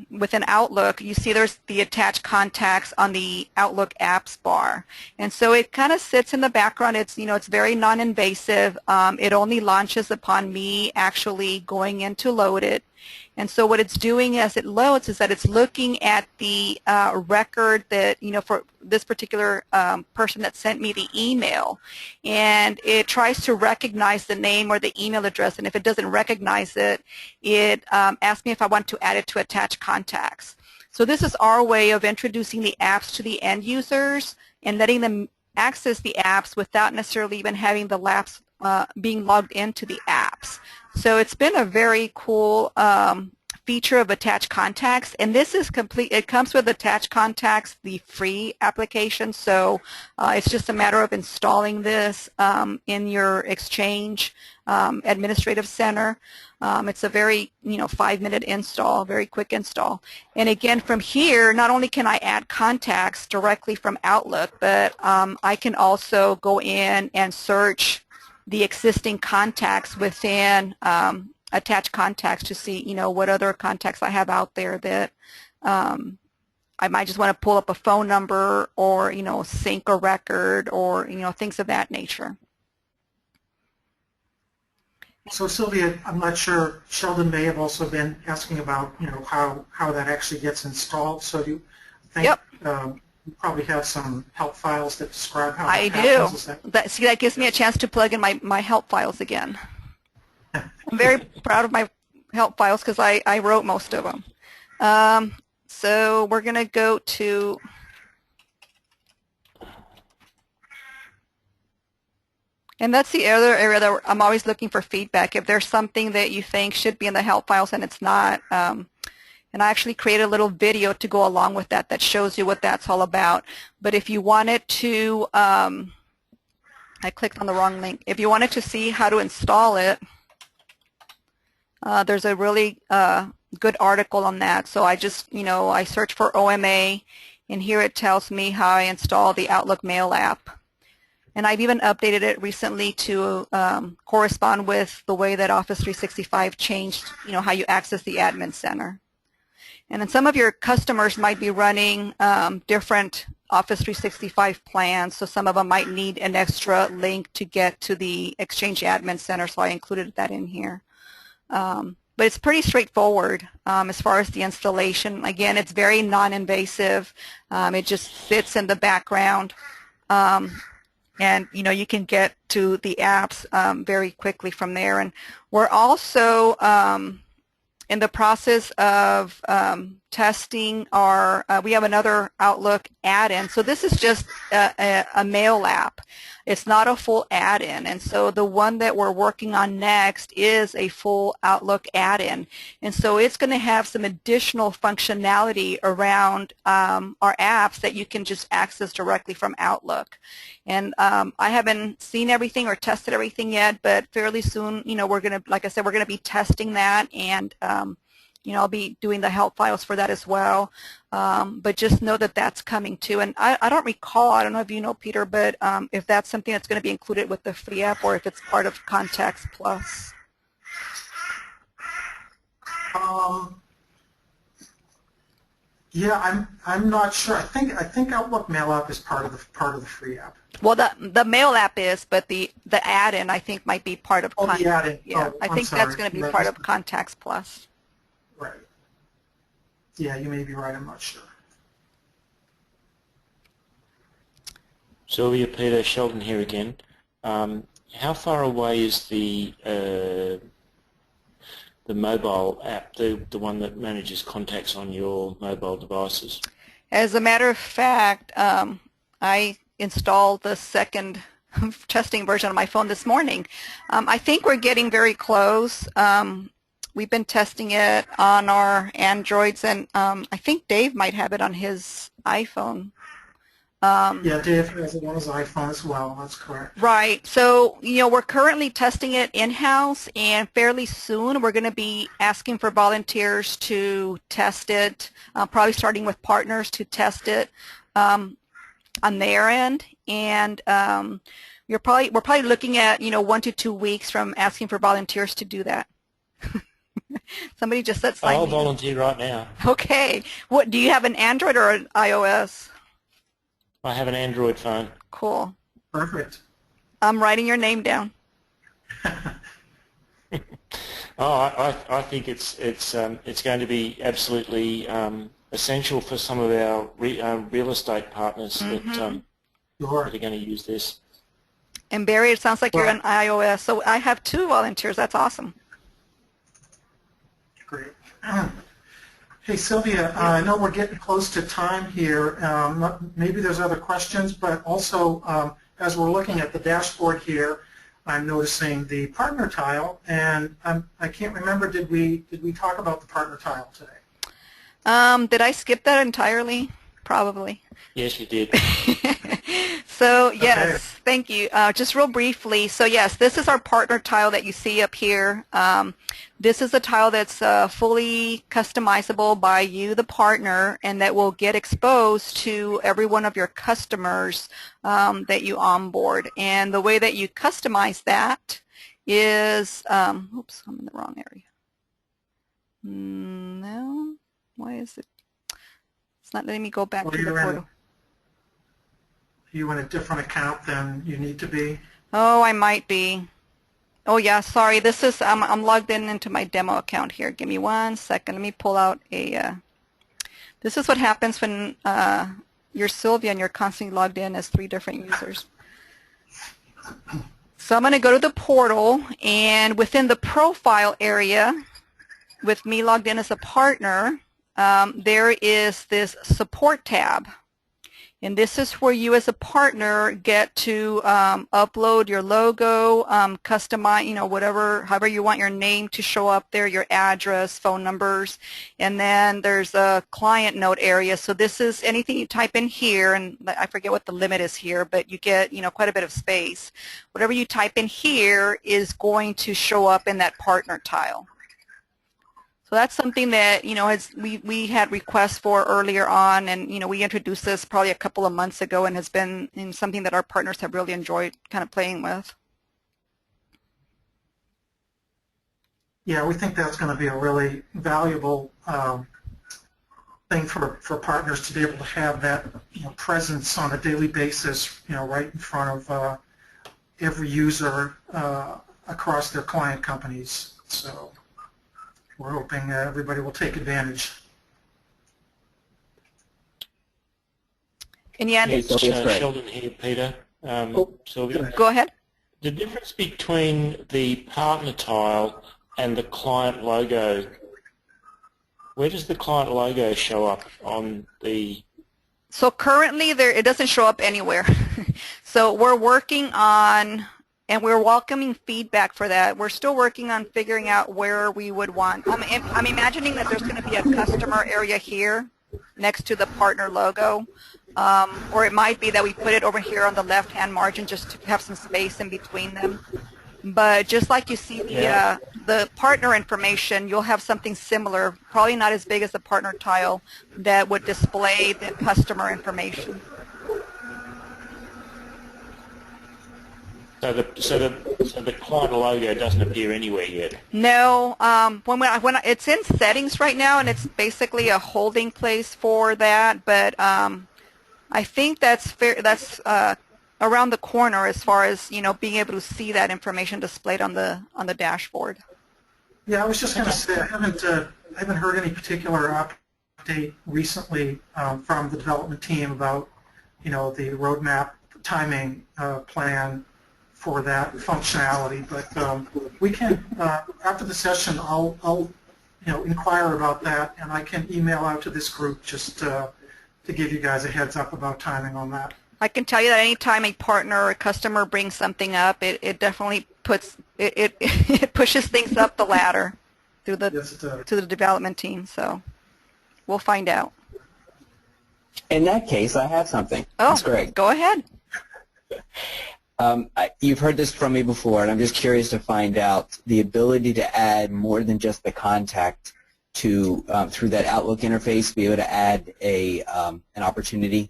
Speaker 1: within Outlook, you see there's the attached contacts on the Outlook apps bar. And so it kind of sits in the background. It's, it's very non-invasive. It only launches upon me actually going in to load it. And so what it's doing as it loads is that it's looking at the record that, for this particular person that sent me the email. And it tries to recognize the name or the email address. And if it doesn't recognize it, it asks me if I want to add it to attached contacts. So this is our way of introducing the apps to the end users and letting them access the apps without necessarily even having the apps being logged into the apps. So it's been a very cool feature of attached contacts, and this is complete. It comes with attached contacts, the free application. So it's just a matter of installing this in your Exchange Administrative Center. It's a very 5-minute install, very quick install. And again, from here, not only can I add contacts directly from Outlook, but I can also go in and search the existing contacts within attached contacts to see, what other contacts I have out there that I might just want to pull up a phone number or, sync a record or, things of that nature.
Speaker 2: So Sylvia, I'm not sure, Sheldon may have also been asking about, how that actually gets installed. So do you think
Speaker 1: Yep.
Speaker 2: You probably have some help files that describe how
Speaker 1: I
Speaker 2: that happens?
Speaker 1: do. That gives me a chance to plug in my help files again. I'm very proud of my help files because I wrote most of them. So we're going to go to and that's the other area that I'm always looking for feedback. If there's something that you think should be in the help files and it's not, and I actually created a little video to go along with that shows you what that's all about. But if you wanted to, I clicked on the wrong link. If you wanted to see how to install it, there's a really good article on that. So I just, I search for OMA, and here it tells me how I install the Outlook Mail app. And I've even updated it recently to correspond with the way that Office 365 changed, how you access the admin center. And then some of your customers might be running different Office 365 plans, so some of them might need an extra link to get to the Exchange Admin Center, so I included that in here. But it's pretty straightforward as far as the installation. Again, it's very non-invasive. It just sits in the background. And, you can get to the apps very quickly from there. And we're also in the process of testing our, we have another Outlook add-in. So this is just a mail app. It's not a full add-in. And so the one that we're working on next is a full Outlook add-in. And so it's going to have some additional functionality around our apps that you can just access directly from Outlook. And I haven't seen everything or tested everything yet, but fairly soon, we're going to, like I said, we're going to be testing that, and I'll be doing the help files for that as well. But just know that that's coming too. And I don't recall, I don't know if you know, Peter, but if that's something that's going to be included with the free app or if it's part of Contacts Plus.
Speaker 2: Yeah, I'm not sure. I think Outlook Mail app is part of the free app.
Speaker 1: Well, the mail app is, but the add-in I think might be part of.
Speaker 2: Oh, the add-in.
Speaker 1: Yeah,
Speaker 2: oh,
Speaker 1: I think that's going to be part of Contacts Plus.
Speaker 2: Right. Yeah, you may be right. I'm not sure.
Speaker 5: Sylvia, Peter, Sheldon here again. How far away is the mobile app, the one that manages contacts on your mobile devices?
Speaker 1: As a matter of fact, I installed the second testing version on my phone this morning. I think we're getting very close. We've been testing it on our Androids, and I think Dave might have it on his iPhone.
Speaker 2: Yeah, Dave has it on his iPhone as well. That's correct.
Speaker 1: Right. So, we're currently testing it in-house, and fairly soon we're going to be asking for volunteers to test it, probably starting with partners to test it on their end. And we're probably looking at, 1 to 2 weeks from asking for volunteers to do that. Somebody just said sign
Speaker 5: I'll
Speaker 1: me.
Speaker 5: volunteer right now.
Speaker 1: Okay. What do you have, an Android or an iOS?
Speaker 5: I have an Android phone.
Speaker 1: Cool.
Speaker 2: Perfect.
Speaker 1: I'm writing your name down.
Speaker 5: I think it's going to be absolutely essential for some of our real estate partners that
Speaker 2: Sure.
Speaker 5: are going to use this.
Speaker 1: And Barry, it sounds like you're on iOS. So I have 2 volunteers. That's awesome.
Speaker 2: Great. Hey, Sylvia, I know we're getting close to time here. Maybe there's other questions, but also as we're looking at the dashboard here, I'm noticing the partner tile, and I can't remember, did we talk about the partner tile today?
Speaker 1: Did I skip that entirely? Probably.
Speaker 5: Yes, you did.
Speaker 1: So yes,
Speaker 2: Okay.
Speaker 1: thank you. Just real briefly, so yes, this is our partner tile that you see up here. This is a tile that's fully customizable by you, the partner, and that will get exposed to every one of your customers that you onboard. And the way that you customize that is, oops, I'm in the wrong area. No, why is it? It's not letting me go back
Speaker 2: Well,
Speaker 1: to the portal.
Speaker 2: You in a different account than you need to be?
Speaker 1: Oh, I might be. Oh yeah, sorry. This is I'm logged in into my demo account here. Give me 1 second. Let me pull out a. This is what happens when you're Sylvia and you're constantly logged in as 3 different users. So I'm going to go to the portal, and within the profile area, with me logged in as a partner, there is this support tab. And this is where you as a partner get to upload your logo, customize, whatever, however you want your name to show up there, your address, phone numbers. And then there's a client note area. So this is anything you type in here, and I forget what the limit is here, but you get, quite a bit of space. Whatever you type in here is going to show up in that partner tile. So that's something that, we had requests for earlier on, and, we introduced this probably a couple of months ago, and has been something that our partners have really enjoyed kind of playing with.
Speaker 2: Yeah, we think that's going to be a really valuable thing for partners to be able to have that presence on a daily basis, right in front of every user across their client companies. So we're hoping everybody will take advantage.
Speaker 1: And yeah,
Speaker 3: Hey, Sylvia, it's great.
Speaker 5: Sheldon here, Peter. Sylvia.
Speaker 1: go ahead.
Speaker 5: The difference between the partner tile and the client logo, where does the client logo show up on the...
Speaker 1: So currently it doesn't show up anywhere. So we're working on, and we're welcoming feedback for that. We're still working on figuring out where we would want. I'm imagining that there's going to be a customer area here next to the partner logo, or it might be that we put it over here on the left-hand margin just to have some space in between them. But just like you see the partner information, you'll have something similar, probably not as big as the partner tile, that would display the customer information.
Speaker 5: So the client logo doesn't appear anywhere yet.
Speaker 1: No, when it's in settings right now, and it's basically a holding place for that. But I think that's fair. That's around the corner as far as being able to see that information displayed on the dashboard.
Speaker 2: Yeah, I was just going to say I haven't heard any particular update recently from the development team about the roadmap timing plan for that functionality, but we can after the session I'll inquire about that, and I can email out to this group just to give you guys a heads up about timing on that.
Speaker 1: I can tell you that anytime a partner or a customer brings something up, it definitely puts it pushes things up the ladder through the to the development team. So we'll find out.
Speaker 3: In that case, I have something.
Speaker 1: Oh,
Speaker 3: that's great.
Speaker 1: Go ahead.
Speaker 3: You've heard this from me before, and I'm just curious to find out the ability to add more than just the contact to through that Outlook interface, be able to add an opportunity.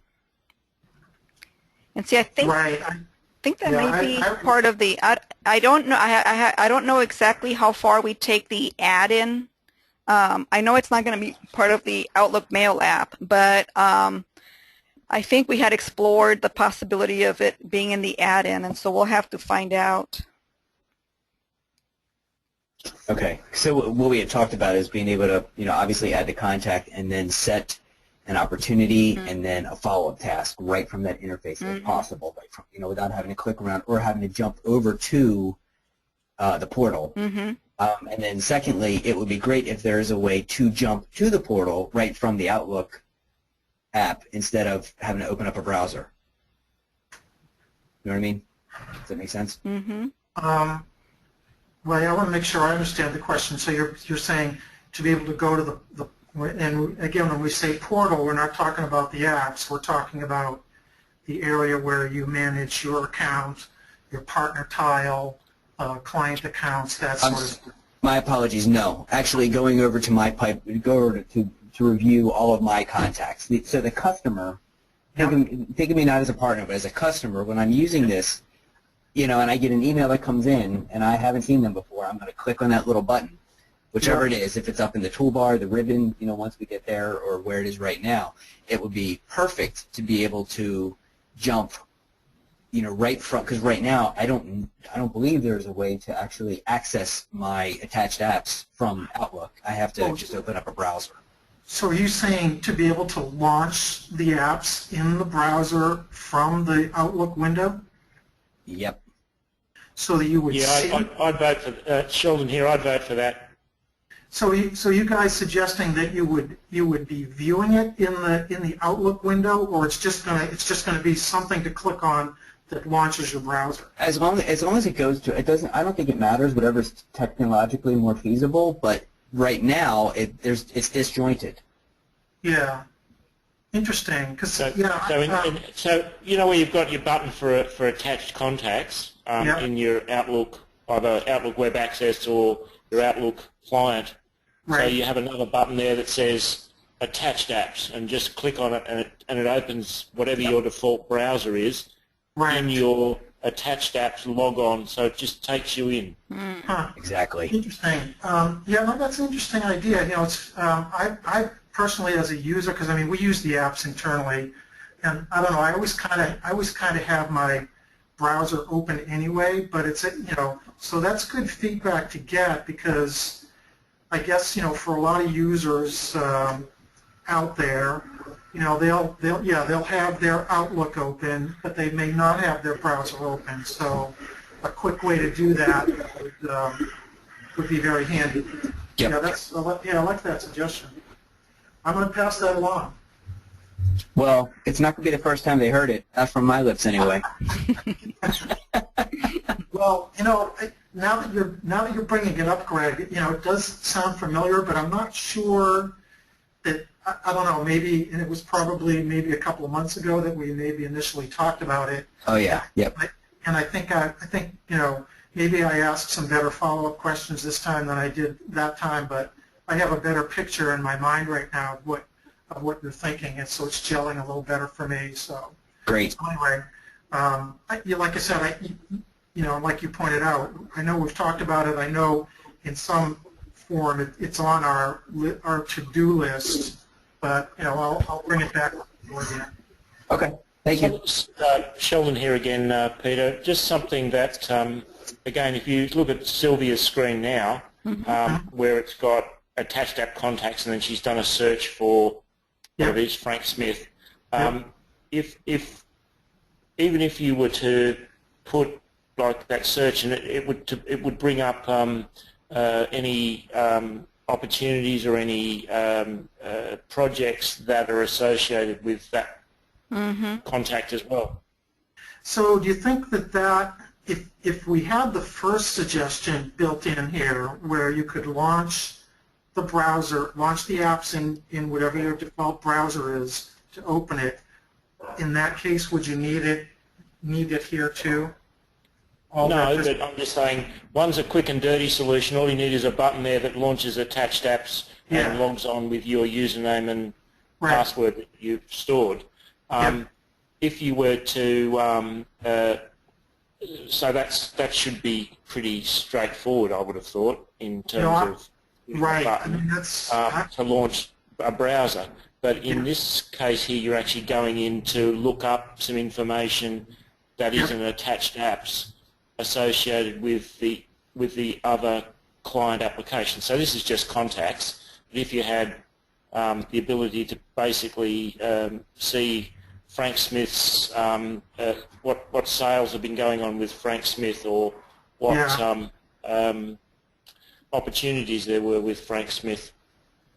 Speaker 3: And
Speaker 1: see, I think that may be part of the. I don't know. I don't know exactly how far we take the add-in. I know it's not going to be part of the Outlook Mail app, but I think we had explored the possibility of it being in the add-in, and so we'll have to find out.
Speaker 3: Okay. So what we had talked about is being able to, obviously add the contact and then set an opportunity and then a follow-up task right from that interface if possible, right from, without having to click around or having to jump over to the portal. And then secondly, it would be great if there is a way to jump to the portal right from the Outlook app instead of having to open up a browser. You know what I mean? Does that make sense?
Speaker 2: Well, I want to make sure I understand the question. So you're saying to be able to go to the and again, when we say portal, we're not talking about the apps. We're talking about the area where you manage your account, your partner tile, client accounts, that sort of stuff.
Speaker 3: My apologies. No, actually, going over to my go over to review all of my contacts. So the customer, think of me not as a partner, but as a customer, when I'm using this, and I get an email that comes in, and I haven't seen them before, I'm going to click on that little button, whichever it is, if it's up in the toolbar, the ribbon, once we get there, or where it is right now. It would be perfect to be able to jump, right from, because right now I don't believe there's a way to actually access my attached apps from Outlook. I have to just open up a browser.
Speaker 2: So are you saying to be able to launch the apps in the browser from the Outlook window?
Speaker 3: Yep.
Speaker 2: So that you would see?
Speaker 5: I'd vote for Sheldon here. I'd vote for that.
Speaker 2: So you guys suggesting that you would be viewing it in the Outlook window, or it's just gonna be something to click on that launches your browser?
Speaker 3: As long as it goes to, it doesn't. I don't think it matters. Whatever's technologically more feasible, but right now it's disjointed.
Speaker 2: Yeah. Interesting. Because
Speaker 5: So where you've got your button for attached contacts in your Outlook, either Outlook Web Access or your Outlook client.
Speaker 2: Right.
Speaker 5: So you have another button there that says attached apps, and just click on it, and it opens whatever your default browser is in your attached apps log on. So it just takes you in.
Speaker 3: Exactly.
Speaker 2: Interesting. No, that's an interesting idea. It's I personally, as a user, because we use the apps internally, and I don't know. I always kind of have my browser open anyway. But it's so that's good feedback to get, because I guess for a lot of users out there, they'll have their Outlook open, but they may not have their browser open. So a quick way to do that would be very handy.
Speaker 3: Yep.
Speaker 2: I like that suggestion. I'm going to pass that along.
Speaker 3: Well, it's not going to be the first time they heard it. Not from my lips, anyway.
Speaker 2: Well, now that you're bringing it up, Greg, it does sound familiar, but I'm not sure that I don't know. Maybe, and it was probably maybe a couple of months ago that we maybe initially talked about it.
Speaker 3: Oh yeah. Yep.
Speaker 2: And I think maybe I asked some better follow-up questions this time than I did that time, but I have a better picture in my mind right now of what you're thinking, and so it's gelling a little better for me. So
Speaker 3: Great.
Speaker 2: So anyway, like I said, like you pointed out, I know we've talked about it. I know in some form it's on our to-do list, but I'll bring it back again.
Speaker 3: Okay. Thank you.
Speaker 5: Sheldon here again, Peter. Just something that, again, if you look at Sylvia's screen now, where it's got attached app contacts, and then she's done a search for whatever it is, Frank Smith. If even if you were to put like that search, and it would bring up any opportunities or any projects that are associated with that contact as well.
Speaker 2: So do you think that if we had the first suggestion built in here, where you could launch the browser, launch the apps in whatever your default browser is to open it, in that case, would you need it here too?
Speaker 5: No, but I'm just saying, one's a quick and dirty solution. All you need is a button there that launches attached apps and logs on with your username and password that you've stored. If you were to So that should be pretty straightforward, I would have thought, in terms of
Speaker 2: right. I
Speaker 5: button
Speaker 2: mean, that's
Speaker 5: to launch a browser. But in this case here, you're actually going in to look up some information that isn't attached apps associated with the other client application. So this is just contacts. But if you had the ability to basically see Frank Smith's what sales have been going on with Frank Smith, or what opportunities there were with Frank Smith.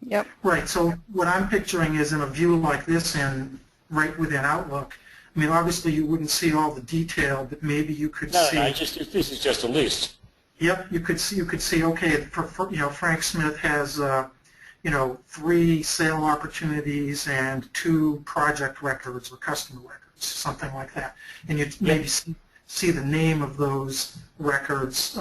Speaker 1: Yep.
Speaker 2: right. So what I'm picturing is in a view like this, and right within Outlook. I mean, obviously you wouldn't see all the detail, but maybe you could see.
Speaker 5: No, this is just a list.
Speaker 2: Yep, you could see. Okay, Frank Smith has 3 sale opportunities and 2 project records or customer records, something like that, and you maybe see the name of those records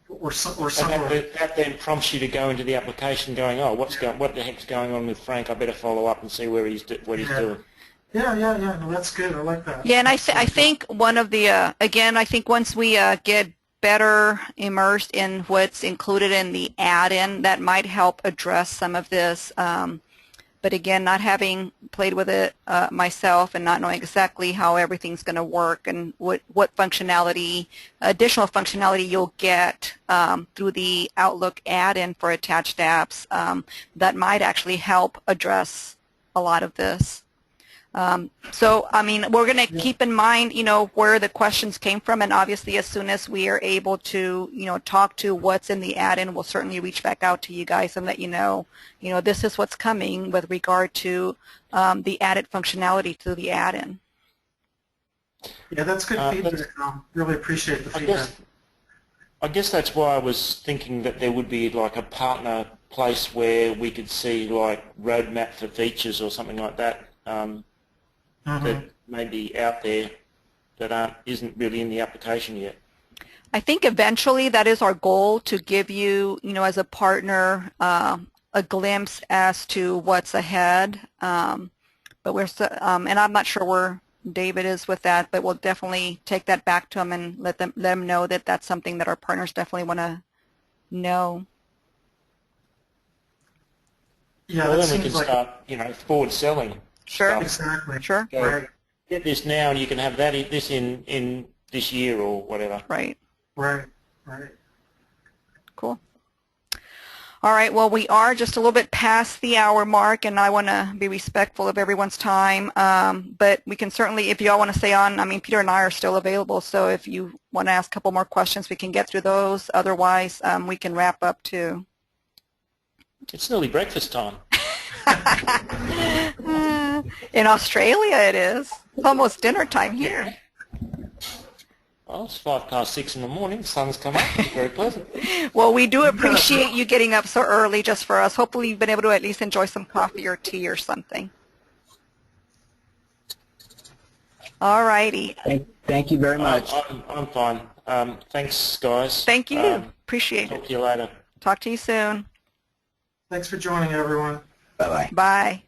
Speaker 2: or something.
Speaker 5: And that then prompts you to go into the application, going, oh, what the heck's going on with Frank? I better follow up and see what he's doing.
Speaker 2: Yeah. No, that's good. I like that.
Speaker 1: Yeah, and I think one of the again, I think once we get better immersed in what's included in the add-in, that might help address some of this. But again, not having played with it myself and not knowing exactly how everything's going to work and what functionality, additional functionality you'll get through the Outlook add-in for attached apps, that might actually help address a lot of this. So, I mean, we're going to keep in mind, where the questions came from, and obviously as soon as we are able to, talk to what's in the add-in, we'll certainly reach back out to you guys and let you know, this is what's coming with regard to the added functionality to the add-in.
Speaker 2: Yeah, that's good feedback. I really appreciate the feedback.
Speaker 5: I guess that's why I was thinking that there would be like a partner place where we could see like roadmap for features or something like that. That may be out there that isn't really in the application yet.
Speaker 1: I think eventually that is our goal, to give you, as a partner, a glimpse as to what's ahead. But we're and I'm not sure where David is with that, but we'll definitely take that back to him and let them know that that's something that our partners definitely want to know.
Speaker 2: Yeah,
Speaker 5: well,
Speaker 2: that
Speaker 5: then we can start, forward selling.
Speaker 1: Sure.
Speaker 2: Exactly.
Speaker 1: Sure.
Speaker 5: Go,
Speaker 2: Right.
Speaker 5: get this now, and you can have this in this year or whatever.
Speaker 1: Right.
Speaker 2: Right.
Speaker 1: Cool. All right. Well, we are just a little bit past the hour mark, and I want to be respectful of everyone's time. But we can certainly, if you all want to stay on, I mean, Peter and I are still available. So if you want to ask a couple more questions, we can get through those. Otherwise, we can wrap up too.
Speaker 5: It's nearly breakfast time.
Speaker 1: In Australia, it is. It's almost dinner time here.
Speaker 5: Well, it's 6:05 in the morning. The sun's come up. It's very pleasant.
Speaker 1: Well, we do appreciate you getting up so early just for us. Hopefully you've been able to at least enjoy some coffee or tea or something. All righty.
Speaker 3: Thank you very much.
Speaker 5: I'm fine. Thanks, guys.
Speaker 1: Thank you. Appreciate
Speaker 5: Talk
Speaker 1: it.
Speaker 5: to you later.
Speaker 1: Talk to you soon.
Speaker 2: Thanks for joining, everyone.
Speaker 3: Bye-bye.
Speaker 1: Bye.